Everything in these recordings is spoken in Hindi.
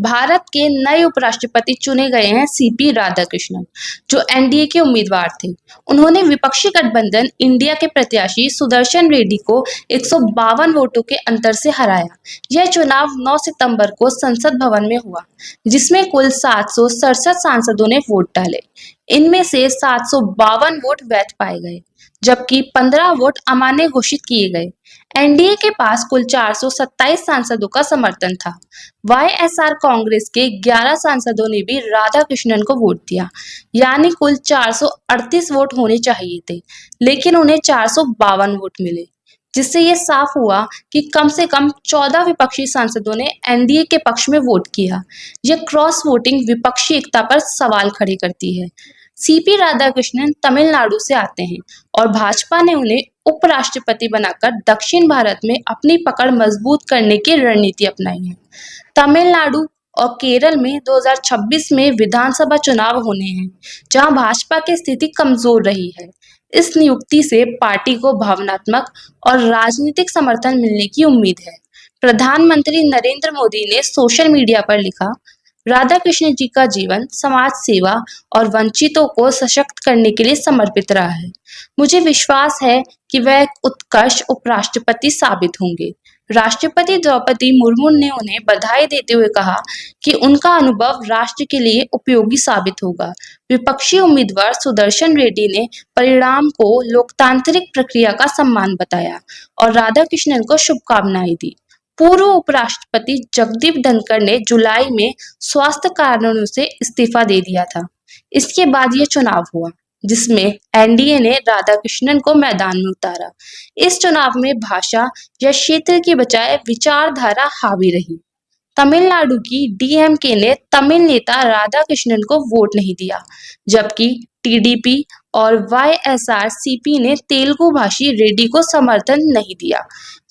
भारत के नए उपराष्ट्रपति चुने गए हैं सीपी राधाकृष्णन, जो एनडीए के उम्मीदवार थे। उन्होंने विपक्षी गठबंधन इंडिया के प्रत्याशी सुदर्शन रेड्डी को 152 वोटों के अंतर से हराया। यह चुनाव 9 सितंबर को संसद भवन में हुआ, जिसमें कुल 767 सांसदों ने वोट डाले। इनमें से 752 वोट वैध पाए गए, जबकि 15 वोट अमान्य घोषित किए गए। एनडीए के पास कुल 427 सांसदों का समर्थन था। वाईएसआर कांग्रेस के 11 सांसदों ने भी राधाकृष्णन को वोट दिया, यानी कुल 438 वोट होने चाहिए थे, लेकिन उन्हें 452 वोट मिले, जिससे ये साफ हुआ कि कम से कम 14 विपक्षी सांसदों ने एनडीए के पक्ष में वोट किया। यह क्रॉस वोटिंग विपक्षी एकता पर सवाल खड़े करती है। सीपी राधाकृष्णन तमिलनाडु से आते हैं और भाजपा ने उन्हें उपराष्ट्रपति बनाकर दक्षिण भारत में अपनी पकड़ मजबूत करने की रणनीति अपनाई है। तमिलनाडु और केरल में 2026 में विधानसभा चुनाव होने हैं, जहां भाजपा की स्थिति कमजोर रही है। इस नियुक्ति से पार्टी को भावनात्मक और राजनीतिक समर्थन मिलने की उम्मीद है। प्रधानमंत्री नरेंद्र मोदी ने सोशल मीडिया पर लिखा, राधाकृष्णन जी का जीवन समाज सेवा और वंचितों को सशक्त करने के लिए समर्पित रहा है। मुझे विश्वास है कि वह एक उत्कृष्ट उपराष्ट्रपति साबित होंगे। राष्ट्रपति द्रौपदी मुर्मू ने उन्हें बधाई देते हुए कहा कि उनका अनुभव राष्ट्र के लिए उपयोगी साबित होगा। विपक्षी उम्मीदवार सुदर्शन रेड्डी ने परिणाम को लोकतांत्रिक प्रक्रिया का सम्मान बताया और राधाकृष्णन को शुभकामनाएं दी। पूर्व उपराष्ट्रपति जगदीप धनखड़ ने जुलाई में स्वास्थ्य कारणों से इस्तीफा दे दिया था। इसके बाद यह चुनाव हुआ, जिसमें एनडीए ने राधाकृष्णन को मैदान में उतारा। इस चुनाव में भाषा या क्षेत्र की बजाय विचारधारा हावी रही। तमिलनाडु की डीएमके ने तमिल नेता राधाकृष्णन को वोट नहीं दिया, जबकि टीडीपी और वाईएसआर-सीपी ने तेलुगु भाषी रेड्डी को समर्थन नहीं दिया।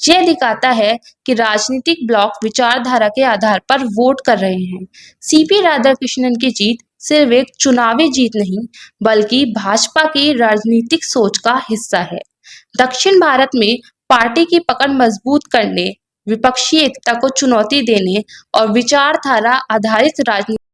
यह दिखाता है कि राजनीतिक ब्लॉक विचारधारा के आधार पर वोट कर रहे हैं। सीपी राधाकृष्णन की जीत सिर्फ एक चुनावी जीत नहीं, बल्कि भाजपा की राजनीतिक सोच का हिस्सा है। दक्षिण भारत में पार्टी की पकड़ मजबूत करने, विपक्षी एकता को चुनौती देने और विचारधारा आधारित राजनीति